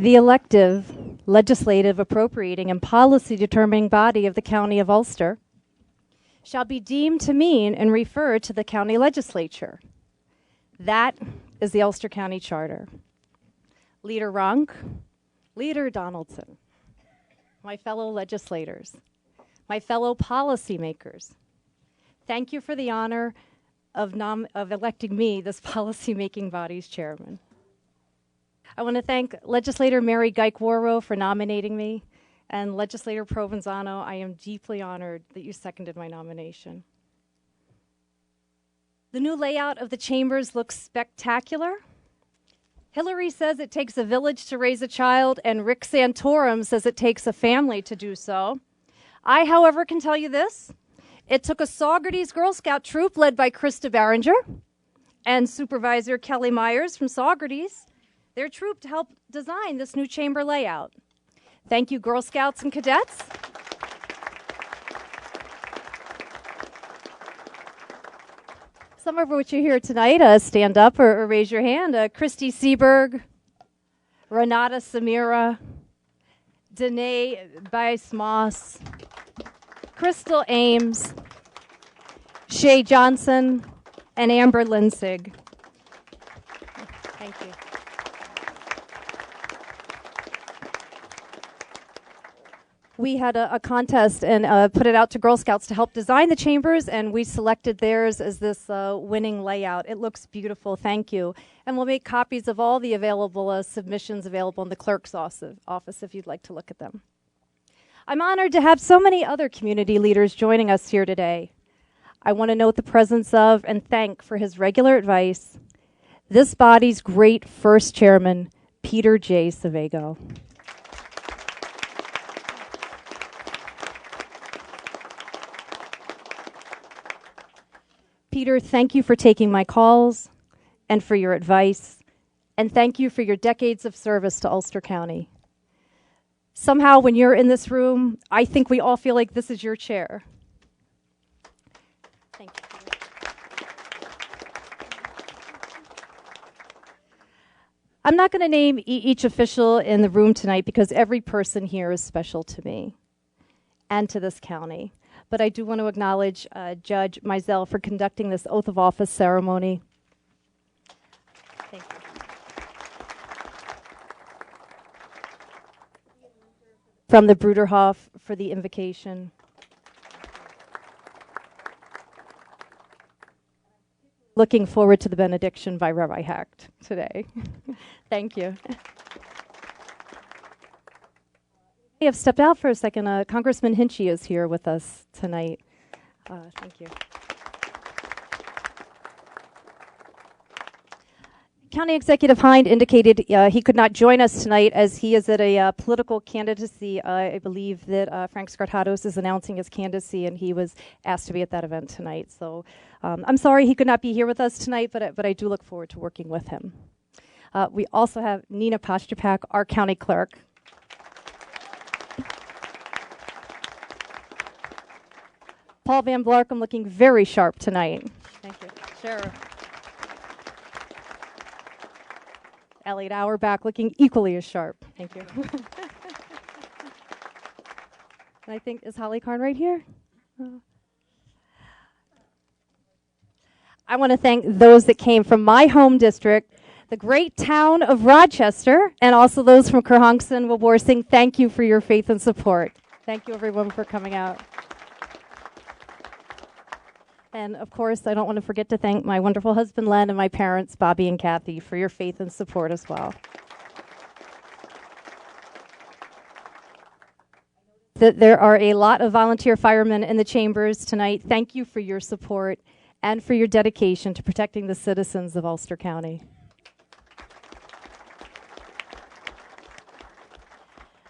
The elective, legislative, appropriating, and policy-determining body of the County of Ulster shall be deemed to mean and refer to the county legislature. That is the Ulster County Charter. Leader Runk, Leader Donaldson, my fellow legislators, my fellow policymakers, thank you for the honor of electing me this policy-making body's chairman. I want to thank Legislator Mary Geikwaro for nominating me, and Legislator Provenzano, I am deeply honored that you seconded my nomination. The new layout of the chambers looks spectacular. Hillary says it takes a village to raise a child, and Rick Santorum says it takes a family to do so. I, however, can tell you this. It took a Saugerties Girl Scout troop led by Krista Barringer and Supervisor Kelly Myers from Saugerties, their troop, to help design this new chamber layout. Thank you, Girl Scouts and Cadets. Some of which are here tonight, stand up or raise your hand. Christy Seberg, Renata Samira, Danae Bice-Moss, Crystal Ames, Shay Johnson, and Amber Linsig. Thank you. We had a contest and put it out to Girl Scouts to help design the chambers, and we selected theirs as this winning layout. It looks beautiful, thank you. And we'll make copies of all the available submissions available in the clerk's office if you'd like to look at them. I'm honored to have so many other community leaders joining us here today. I want to note the presence of and thank for his regular advice this body's great first chairman, Peter J. Sevago. Peter, thank you for taking my calls and for your advice, and thank you for your decades of service to Ulster County. Somehow, when you're in this room, I think we all feel like this is your chair. Thank you, Peter. I'm not going to name each official in the room tonight because every person here is special to me and to this county. But I do want to acknowledge Judge Mizell for conducting this oath of office ceremony. Thank you. From the Bruderhof for the invocation. Looking forward to the benediction by Rabbi Hecht today. Thank you. I have stepped out for a second. Congressman Hinchy is here with us tonight. Thank you. County Executive Hind indicated he could not join us tonight as he is at a political candidacy. I believe that Frank Skartatos is announcing his candidacy, and he was asked to be at that event tonight. So I'm sorry he could not be here with us tonight, but I do look forward to working with him. We also have Nina Pasterpak, our county clerk. Paul Van Blarkum looking very sharp tonight. Thank you. Sure. Elliot Auerbach looking equally as sharp. Thank you. And I think, is Holly Karn right here? I want to thank those that came from my home district, the great town of Rochester, and also those from Kerhonkson and Waborsing. Thank you for your faith and support. Thank you, everyone, for coming out. And, of course, I don't want to forget to thank my wonderful husband, Len, and my parents, Bobby and Kathy, for your faith and support as well. There are a lot of volunteer firemen in the chambers tonight. Thank you for your support and for your dedication to protecting the citizens of Ulster County.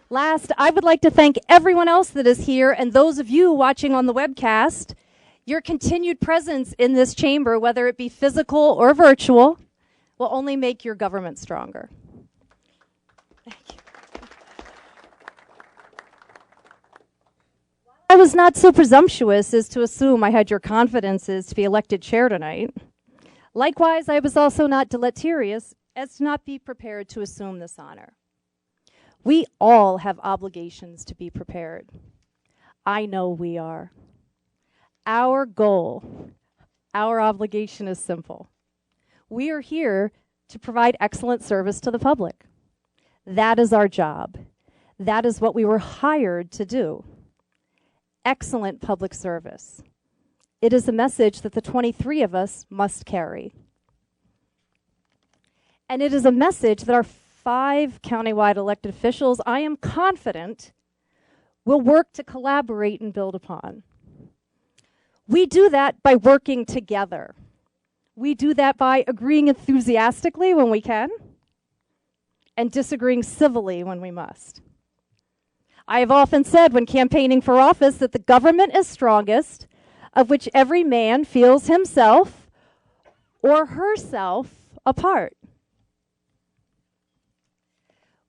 Last, I would like to thank everyone else that is here and those of you watching on the webcast. Your continued presence in this chamber, whether it be physical or virtual, will only make your government stronger. Thank you. I was not so presumptuous as to assume I had your confidences to be elected chair tonight. Likewise, I was also not deleterious as to not be prepared to assume this honor. We all have obligations to be prepared. I know we are. Our goal, our obligation is simple. We are here to provide excellent service to the public. That is our job. That is what we were hired to do. Excellent public service. It is a message that the 23 of us must carry. And it is a message that our 5 countywide elected officials, I am confident, will work to collaborate and build upon. We do that by working together. We do that by agreeing enthusiastically when we can and disagreeing civilly when we must. I have often said when campaigning for office that the government is strongest of which every man feels himself or herself a part.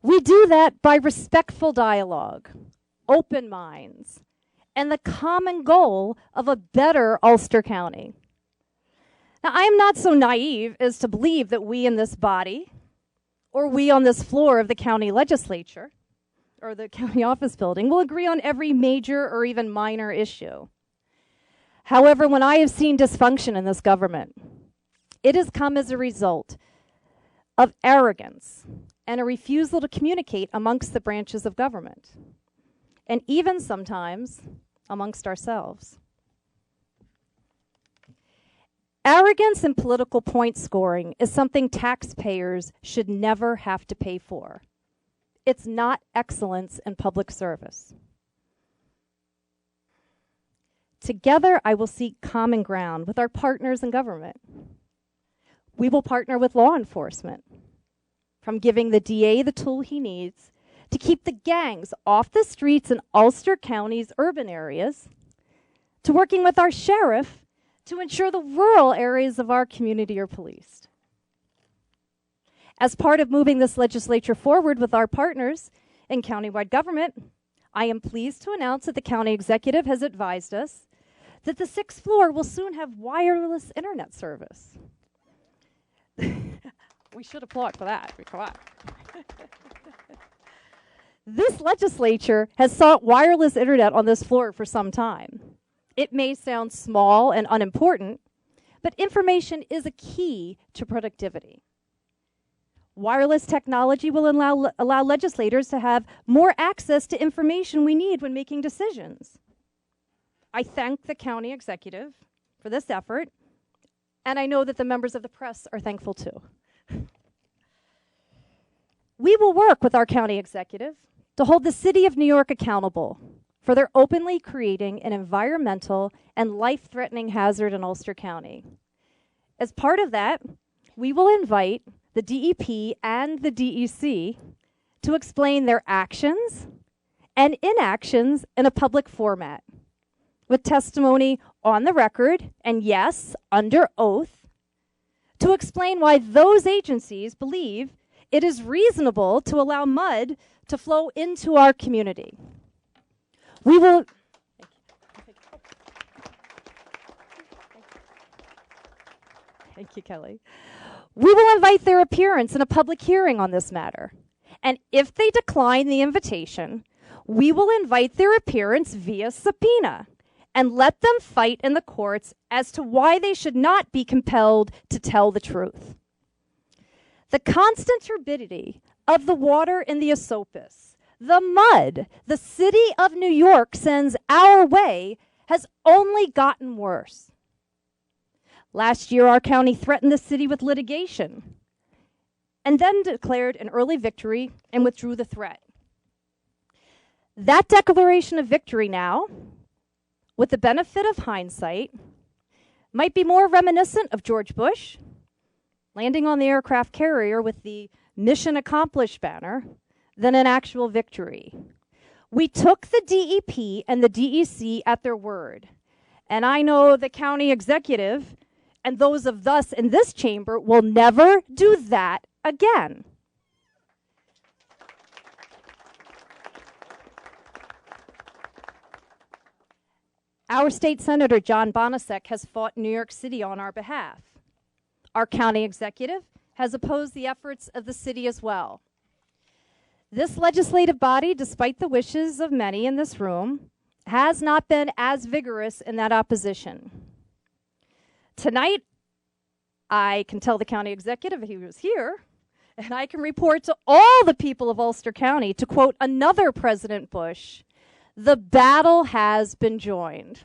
We do that by respectful dialogue, open minds, and the common goal of a better Ulster County. Now, I am not so naive as to believe that we in this body, or we on this floor of the county legislature, or the county office building, will agree on every major or even minor issue. However, when I have seen dysfunction in this government, it has come as a result of arrogance and a refusal to communicate amongst the branches of government, and even sometimes amongst ourselves. Arrogance and political point scoring is something taxpayers should never have to pay for. It's not excellence in public service. Together, I will seek common ground with our partners in government. We will partner with law enforcement, from giving the DA the tool he needs to keep the gangs off the streets in Ulster County's urban areas, to working with our sheriff to ensure the rural areas of our community are policed. As part of moving this legislature forward with our partners in countywide government, I am pleased to announce that the county executive has advised us that the 6th floor will soon have wireless internet service. We should applaud for that. Come on. This legislature has sought wireless internet on this floor for some time. It may sound small and unimportant, but information is a key to productivity. Wireless technology will allow legislators to have more access to information we need when making decisions. I thank the county executive for this effort, and I know that the members of the press are thankful too. We will work with our county executive to hold the City of New York accountable for their openly creating an environmental and life-threatening hazard in Ulster County. As part of that, we will invite the DEP and the DEC to explain their actions and inactions in a public format, with testimony on the record, and yes, under oath, to explain why those agencies believe it is reasonable to allow mud to flow into our community. We will... Thank you, Kelly. We will invite their appearance in a public hearing on this matter. And if they decline the invitation, we will invite their appearance via subpoena and let them fight in the courts as to why they should not be compelled to tell the truth. The constant turbidity of the water in the Esopus, the mud the City of New York sends our way, has only gotten worse. Last year, our county threatened the city with litigation and then declared an early victory and withdrew the threat. That declaration of victory now, with the benefit of hindsight, might be more reminiscent of George Bush landing on the aircraft carrier with the Mission Accomplished banner than an actual victory. We took the DEP and the DEC at their word, and I know the county executive and those of us in this chamber will never do that again. Our state senator, John Bonasek, has fought New York City on our behalf. Our county executive has opposed the efforts of the city as well. This legislative body, despite the wishes of many in this room, has not been as vigorous in that opposition. Tonight, I can tell the county executive he was here, and I can report to all the people of Ulster County, to quote another President Bush, the battle has been joined.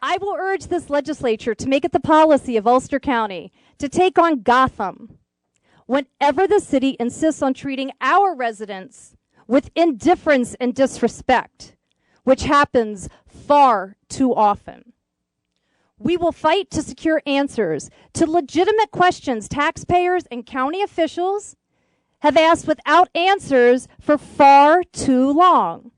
I will urge this legislature to make it the policy of Ulster County to take on Gotham whenever the city insists on treating our residents with indifference and disrespect, which happens far too often. We will fight to secure answers to legitimate questions taxpayers and county officials have asked without answers for far too long.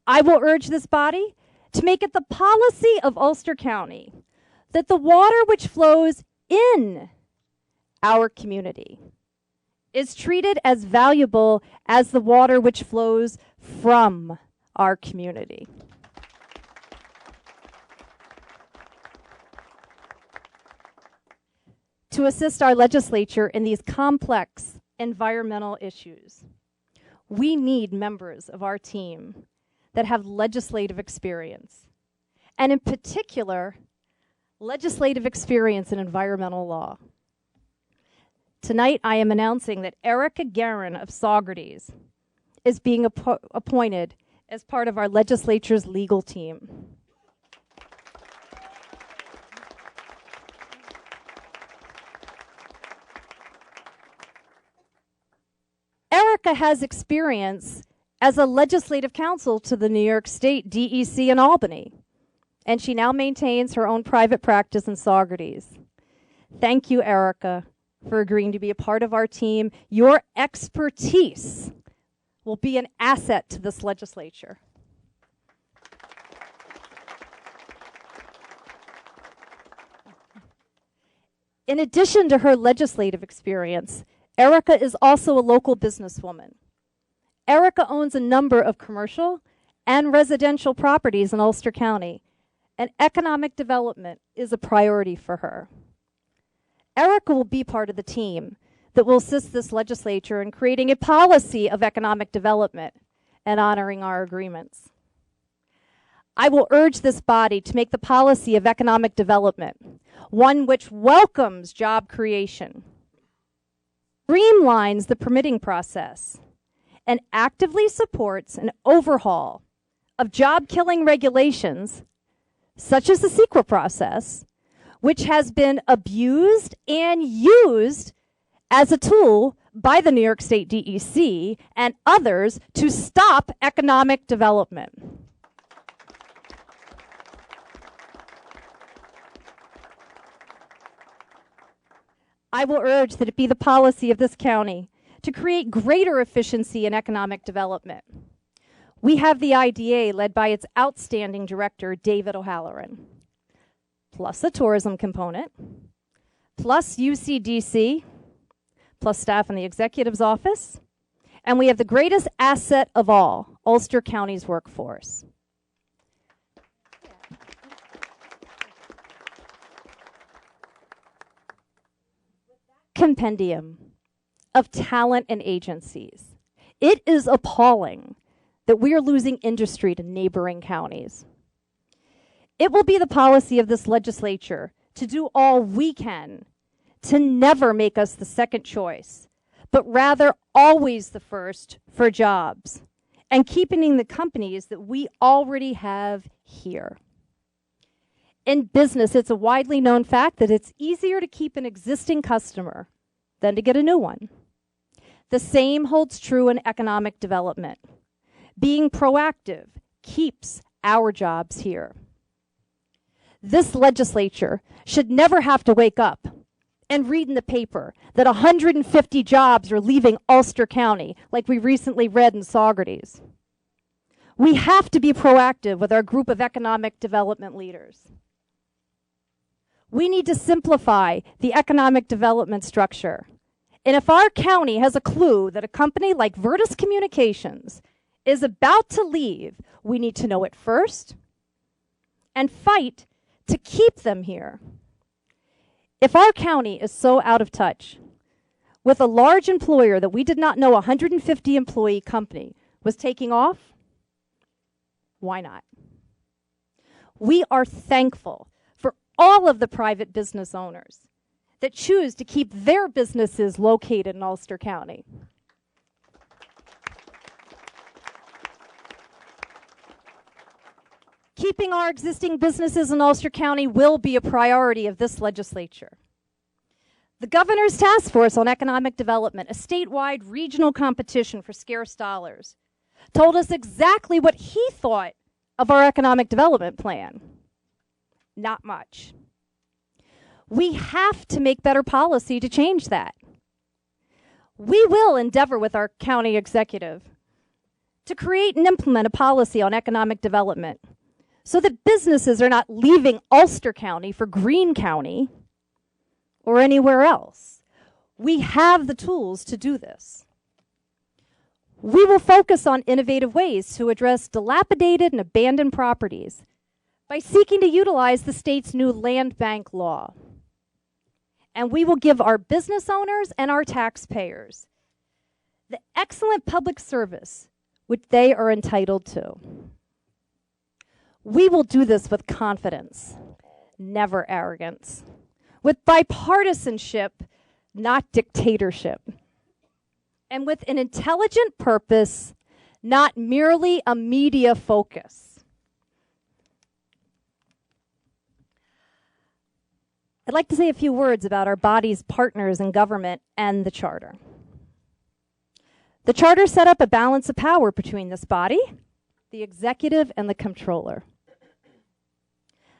I will urge this body to make it the policy of Ulster County that the water which flows in our community is treated as valuable as the water which flows from our community. To assist our legislature in these complex environmental issues, we need members of our team that have legislative experience, and in particular, legislative experience in environmental law. Tonight, I am announcing that Erica Guerin of Saugerties is being appointed as part of our legislature's legal team. Erica has experience as a legislative counsel to the New York State DEC in Albany, and she now maintains her own private practice in Saugerties. Thank you, Erica, for agreeing to be a part of our team. Your expertise will be an asset to this legislature. In addition to her legislative experience, Erica is also a local businesswoman. Erica owns a number of commercial and residential properties in Ulster County, and economic development is a priority for her. Erica will be part of the team that will assist this legislature in creating a policy of economic development and honoring our agreements. I will urge this body to make the policy of economic development one which welcomes job creation, streamlines the permitting process, and actively supports an overhaul of job-killing regulations, such as the CEQA process, which has been abused and used as a tool by the New York State DEC and others to stop economic development. I will urge that it be the policy of this county to create greater efficiency in economic development. We have the IDA led by its outstanding director, David O'Halloran, plus a tourism component, plus UCDC, plus staff in the executive's office, and we have the greatest asset of all, Ulster County's workforce. Compendium of talent and agencies. It is appalling that we are losing industry to neighboring counties. It will be the policy of this legislature to do all we can to never make us the second choice, but rather always the first for jobs and keeping the companies that we already have here. In business, it's a widely known fact that it's easier to keep an existing customer than to get a new one. The same holds true in economic development. Being proactive keeps our jobs here. This legislature should never have to wake up and read in the paper that 150 jobs are leaving Ulster County, like we recently read in Saugerties. We have to be proactive with our group of economic development leaders. We need to simplify the economic development structure. And if our county has a clue that a company like Virtus Communications is about to leave, we need to know it first and fight to keep them here. If our county is so out of touch with a large employer that we did not know a 150 employee company was taking off, why not? We are thankful for all of the private business owners that choose to keep their businesses located in Ulster County. Keeping our existing businesses in Ulster County will be a priority of this legislature. The Governor's Task Force on Economic Development, a statewide regional competition for scarce dollars, told us exactly what he thought of our economic development plan. Not much. We have to make better policy to change that. We will endeavor with our county executive to create and implement a policy on economic development so that businesses are not leaving Ulster County for Greene County or anywhere else. We have the tools to do this. We will focus on innovative ways to address dilapidated and abandoned properties by seeking to utilize the state's new land bank law. And we will give our business owners and our taxpayers the excellent public service which they are entitled to. We will do this with confidence, never arrogance, with bipartisanship, not dictatorship, and with an intelligent purpose, not merely a media focus. I'd like to say a few words about our body's partners in government and the Charter. The Charter set up a balance of power between this body, the executive, and the comptroller.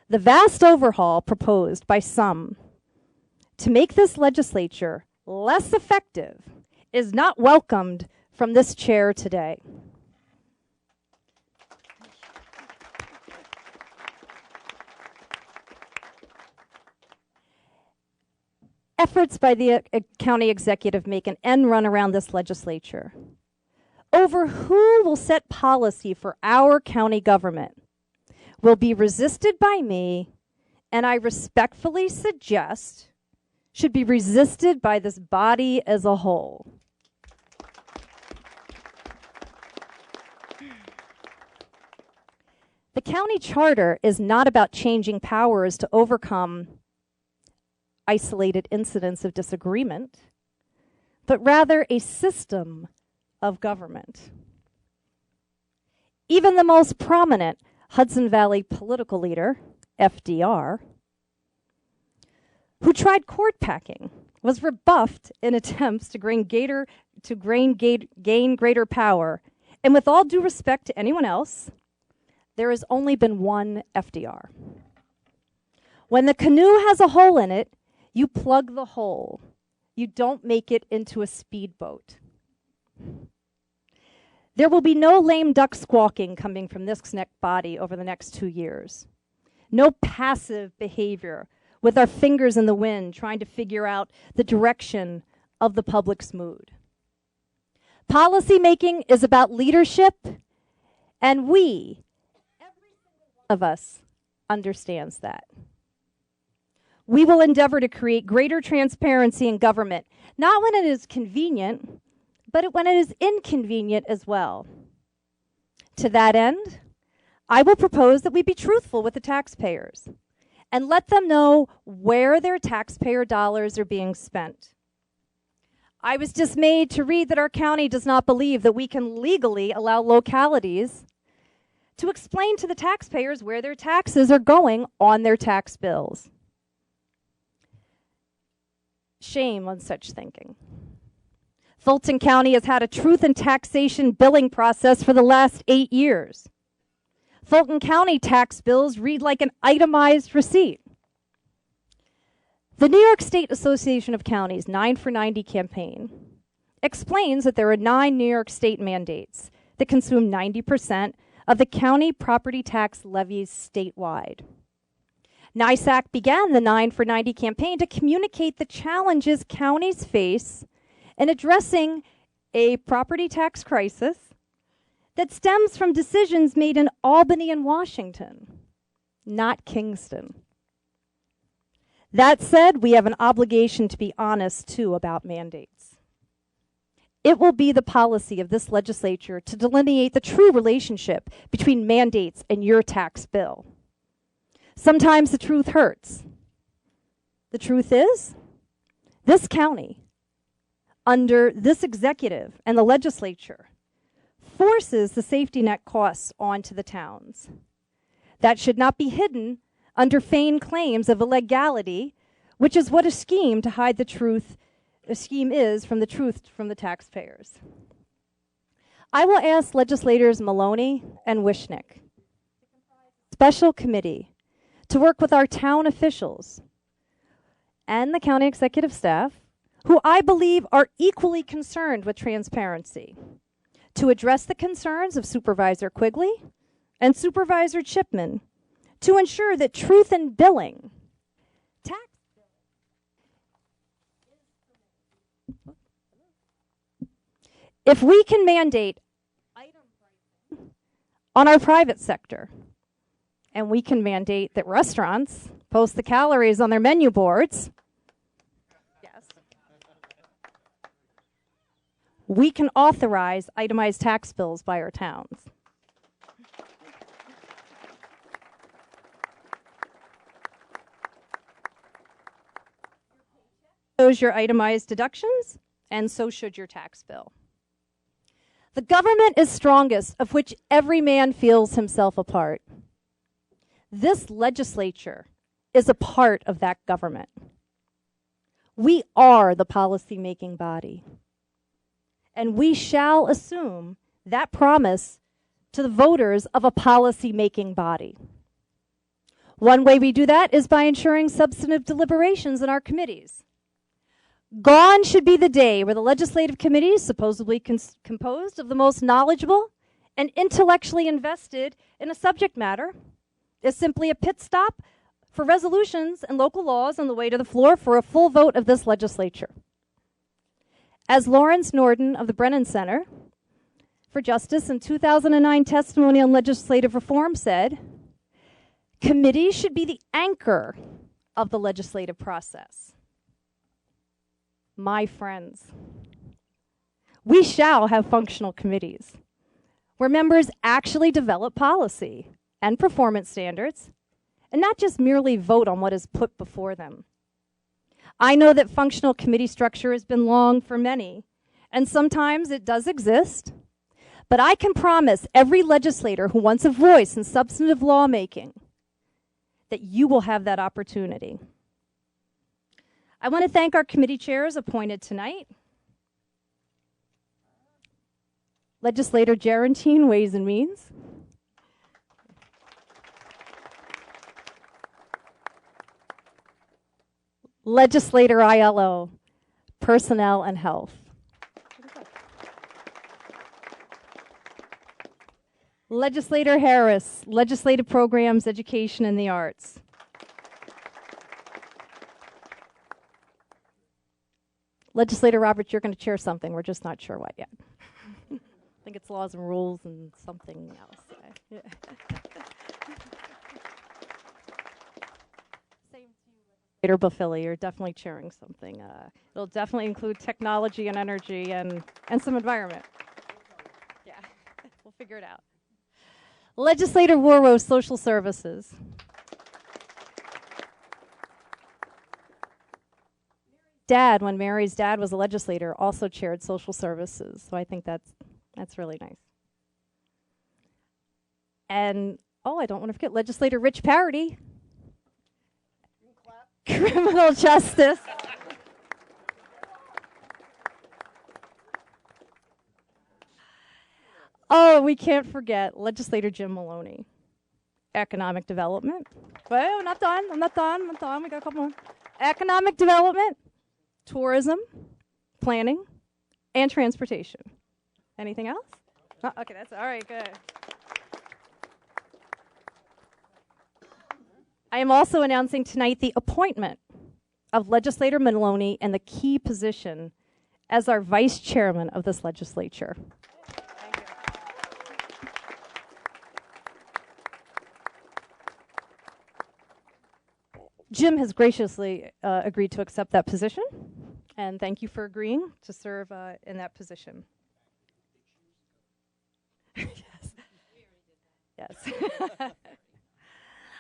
The vast overhaul proposed by some to make this legislature less effective is not welcomed from this chair today. Efforts by the county executive make an end run around this legislature over who will set policy for our county government will be resisted by me, and I respectfully suggest should be resisted by this body as a whole. The county charter is not about changing powers to overcome isolated incidents of disagreement, but rather a system of government. Even the most prominent Hudson Valley political leader, FDR, who tried court packing, was rebuffed in attempts to gain greater power. And with all due respect to anyone else, there has only been one FDR. When the canoe has a hole in it, you plug the hole. You don't make it into a speedboat. There will be no lame duck squawking coming from this body over the next 2 years. No passive behavior with our fingers in the wind trying to figure out the direction of the public's mood. Policy making is about leadership, and every single one of us understands that. We will endeavor to create greater transparency in government, not when it is convenient, but when it is inconvenient as well. To that end, I will propose that we be truthful with the taxpayers and let them know where their taxpayer dollars are being spent. I was dismayed to read that our county does not believe that we can legally allow localities to explain to the taxpayers where their taxes are going on their tax bills. Shame on such thinking. Fulton County has had a truth and taxation billing process for the last 8 years. Fulton County tax bills read like an itemized receipt. The New York State Association of Counties 9 for 90 campaign explains that there are 9 New York State mandates that consume 90% of the county property tax levies statewide. NYSAC began the 9 for 90 campaign to communicate the challenges counties face in addressing a property tax crisis that stems from decisions made in Albany and Washington, not Kingston. That said, we have an obligation to be honest, too, about mandates. It will be the policy of this legislature to delineate the true relationship between mandates and your tax bill. Sometimes the truth hurts. The truth is, this county, under this executive and the legislature, forces the safety net costs onto the towns. That should not be hidden under feigned claims of illegality, which is what a scheme to hide the truth, a scheme is from the truth from the taxpayers. I will ask legislators Maloney and Wishnick, special committee, to work with our town officials and the county executive staff, who I believe are equally concerned with transparency, to address the concerns of Supervisor Quigley and Supervisor Chipman, to ensure that truth in billing, tax. If we can mandate item pricing on our private sector, and we can mandate that restaurants post the calories on their menu boards, yes, we can authorize itemized tax bills by our towns. Shows your itemized deductions, and so should your tax bill. The government is strongest, of which every man feels himself a part. This legislature is a part of that government. We are the policy-making body, and we shall assume that promise to the voters of a policy-making body. One way we do that is by ensuring substantive deliberations in our committees. Gone should be the day where the legislative committees, supposedly composed of the most knowledgeable and intellectually invested in a subject matter, is simply a pit stop for resolutions and local laws on the way to the floor for a full vote of this legislature. As Lawrence Norden of the Brennan Center for Justice in 2009 testimony on legislative reform said, committees should be the anchor of the legislative process. My friends, we shall have functional committees where members actually develop policy and performance standards and not just merely vote on what is put before them. I know that functional committee structure has been long for many, and sometimes it does exist, but I can promise every legislator who wants a voice in substantive lawmaking that you will have that opportunity. I want to thank our committee chairs appointed tonight. Legislator Gerantine, Ways and Means. Legislator ILO, Personnel and Health. Legislator Harris, Legislative Programs, Education and the Arts. Legislator Roberts, you're going to chair something. We're just not sure what yet. I think it's laws and rules and something else. Yeah. Same to you, Legislator Bafili. You're definitely chairing something. It'll definitely include technology and energy and some environment. Yeah, we'll figure it out. Legislator Warro, Social Services. Dad, when Mary's dad was a legislator, also chaired social services. So I think that's really nice. And, I don't want to forget Legislator Rich Parity. Criminal justice. We can't forget Legislator Jim Maloney. Economic development. Well, I'm not done. We got a couple more. Economic development. Tourism, planning, and transportation. Anything else? Oh, okay, that's all right, good. I am also announcing tonight the appointment of Legislator Maloney in the key position as our vice chairman of this legislature. Thank you. Jim has graciously agreed to accept that position, and thank you for agreeing to serve in that position. Yes. Yes.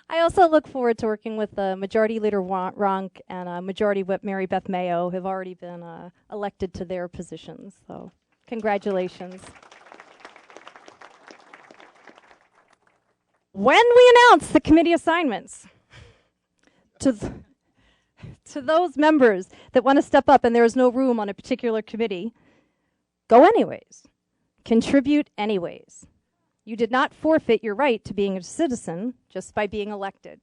I also look forward to working with Majority Leader Ronk and Majority Whip Mary Beth Mayo, who have already been elected to their positions. So, congratulations. When we announce the committee assignments to those members that want to step up and there is no room on a particular committee, go anyways. Contribute anyways. You did not forfeit your right to being a citizen just by being elected.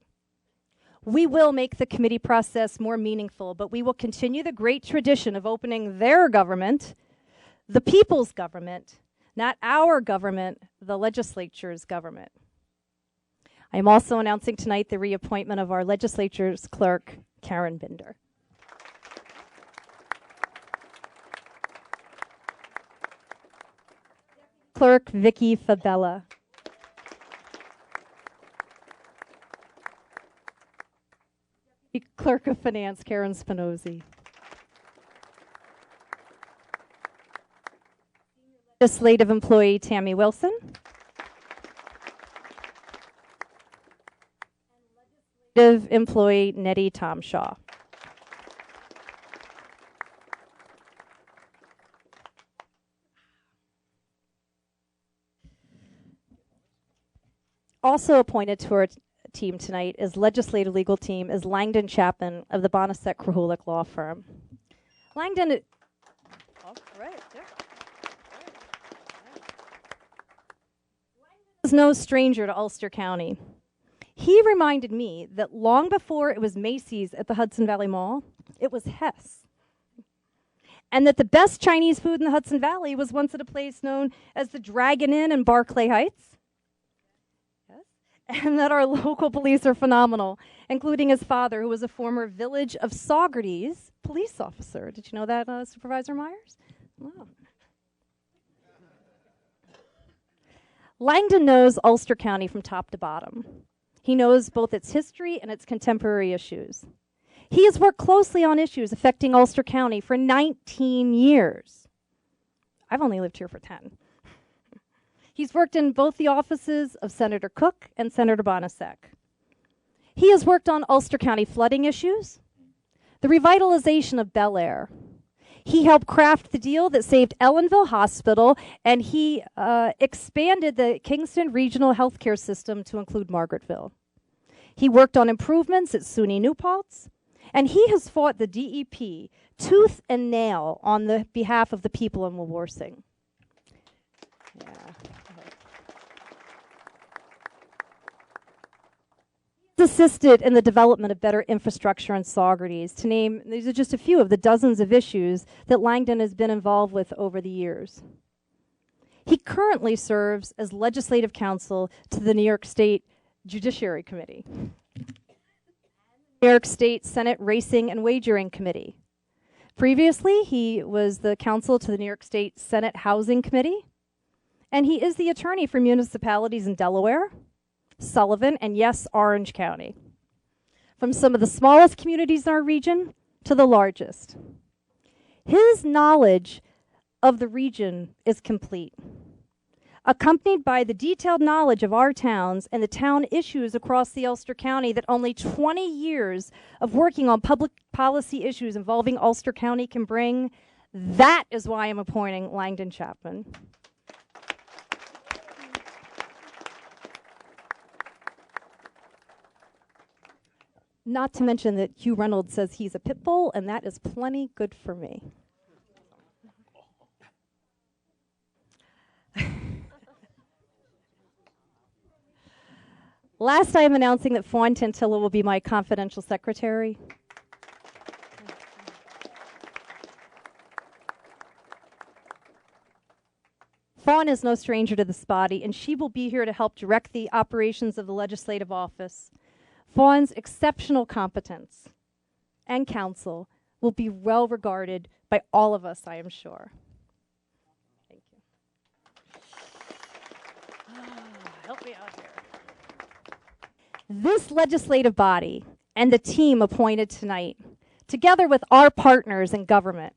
We will make the committee process more meaningful, but we will continue the great tradition of opening their government, the people's government, not our government, the legislature's government. I am also announcing tonight the reappointment of our legislature's clerk, Karen Binder. Clerk Vicky Fabella. Clerk of Finance Karen Spinozzi. Legislative employee Tammy Wilson. Legislative employee Nettie Tomshaw. Also appointed to our team tonight is legislative legal team is Langdon Chapman of the Bonasek Krahulik Law Firm. Langdon is no stranger to Ulster County. He reminded me that long before it was Macy's at the Hudson Valley Mall, it was Hess. And that the best Chinese food in the Hudson Valley was once at a place known as the Dragon Inn in Barclay Heights. And that our local police are phenomenal, including his father, who was a former Village of Saugerties police officer. Did you know that, Supervisor Myers? Wow. Langdon knows Ulster County from top to bottom. He knows both its history and its contemporary issues. He has worked closely on issues affecting Ulster County for 19 years. I've only lived here for 10. He's worked in both the offices of Senator Cook and Senator Bonasek. He has worked on Ulster County flooding issues, the revitalization of Bel Air. He helped craft the deal that saved Ellenville Hospital, and he expanded the Kingston Regional Healthcare System to include Margaretville. He worked on improvements at SUNY New Paltz, and he has fought the DEP tooth and nail on the behalf of the people in Wawarsing. Yeah. Assisted in the development of better infrastructure in Saugerties. To name, these are just a few of the dozens of issues that Langdon has been involved with over the years. He currently serves as legislative counsel to the New York State Judiciary Committee, New York State Senate Racing and Wagering Committee. Previously, he was the counsel to the New York State Senate Housing Committee, and he is the attorney for municipalities in Delaware, Sullivan, and yes, Orange County. From some of the smallest communities in our region to the largest. His knowledge of the region is complete, accompanied by the detailed knowledge of our towns and the town issues across the Ulster County that only 20 years of working on public policy issues involving Ulster County can bring. That is why I'm appointing Langdon Chapman. Not to mention that Hugh Reynolds says he's a pit bull, and that is plenty good for me. Last, I am announcing that Fawn Tantilla will be my confidential secretary. Fawn is no stranger to this body, and she will be here to help direct the operations of the legislative office. Fawn's exceptional competence and counsel will be well regarded by all of us, I am sure. Thank you. Help me out here. This legislative body and the team appointed tonight, together with our partners in government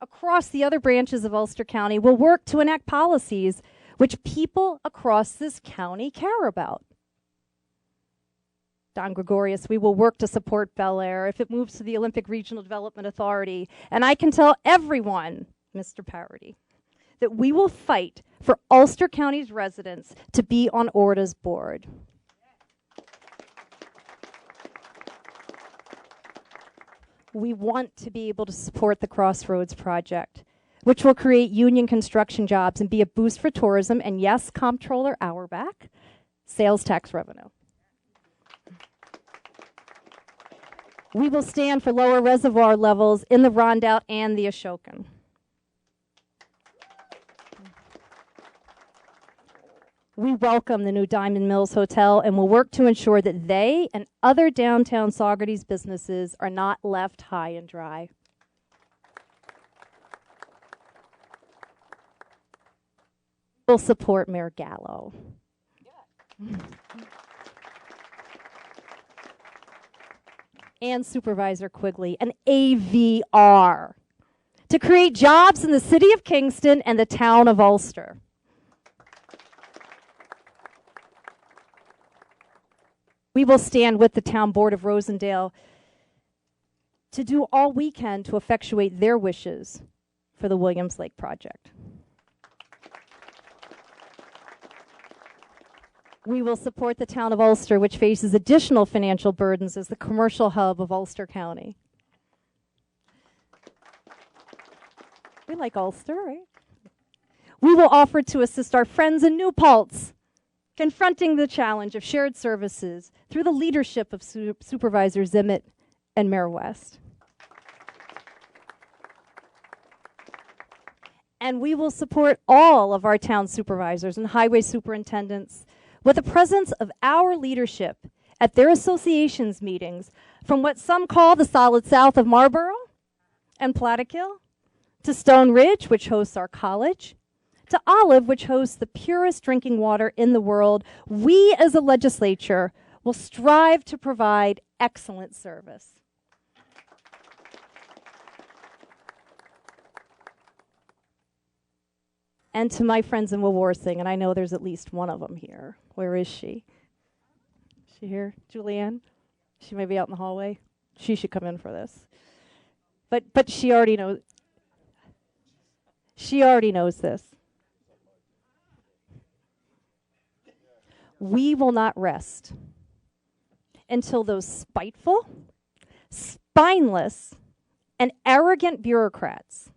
across the other branches of Ulster County, will work to enact policies which people across this county care about. Don Gregorius, we will work to support Bel Air if it moves to the Olympic Regional Development Authority. And I can tell everyone, Mr. Parity, that we will fight for Ulster County's residents to be on ORDA's board. We want to be able to support the Crossroads project, which will create union construction jobs and be a boost for tourism and, yes, Comptroller Auerbach, sales tax revenue. We will stand for lower reservoir levels in the Rondout and the Ashokan. We welcome the new Diamond Mills Hotel and will work to ensure that they and other downtown Saugerties businesses are not left high and dry. We'll support Mayor Gallo. And Supervisor Quigley, an AVR, to create jobs in the city of Kingston and the town of Ulster. We will stand with the Town Board of Rosendale to do all we can to effectuate their wishes for the Williams Lake project. We will support the town of Ulster, which faces additional financial burdens as the commercial hub of Ulster County. We like Ulster, right? We will offer to assist our friends in New Paltz, confronting the challenge of shared services through the leadership of Supervisor Zimmett and Mayor West. And we will support all of our town supervisors and highway superintendents with the presence of our leadership at their associations meetings, from what some call the solid south of Marlborough and Plattekill, to Stone Ridge, which hosts our college, to Olive, which hosts the purest drinking water in the world. We as a legislature will strive to provide excellent service. And to my friends in Wawarsing, and I know there's at least one of them here. Where is she? Is she here? Julianne? She may be out in the hallway. She should come in for this. But she already knows. She already knows this. We will not rest until those spiteful, spineless, and arrogant bureaucrats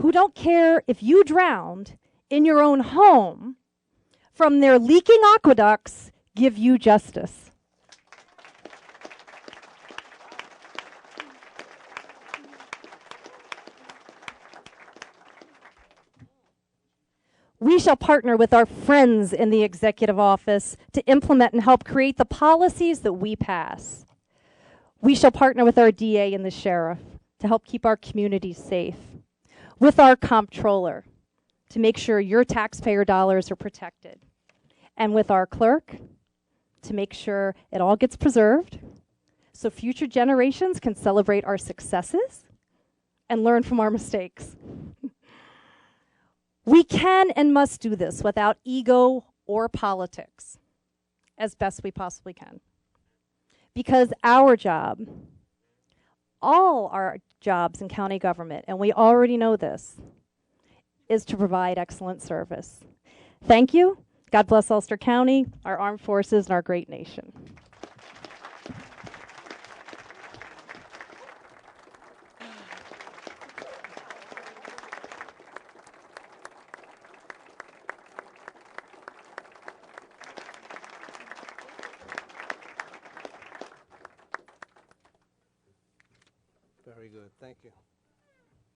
who don't care if you drowned in your own home from their leaking aqueducts give you justice. We shall partner with our friends in the executive office to implement and help create the policies that we pass. We shall partner with our DA and the sheriff to help keep our communities safe, with our comptroller to make sure your taxpayer dollars are protected, and with our clerk to make sure it all gets preserved so future generations can celebrate our successes and learn from our mistakes. We can and must do this without ego or politics, as best we possibly can. Because our job, all our jobs in county government, and we already know this, is to provide excellent service. Thank you. God bless Ulster County, our armed forces, and our great nation. Very good. Thank you.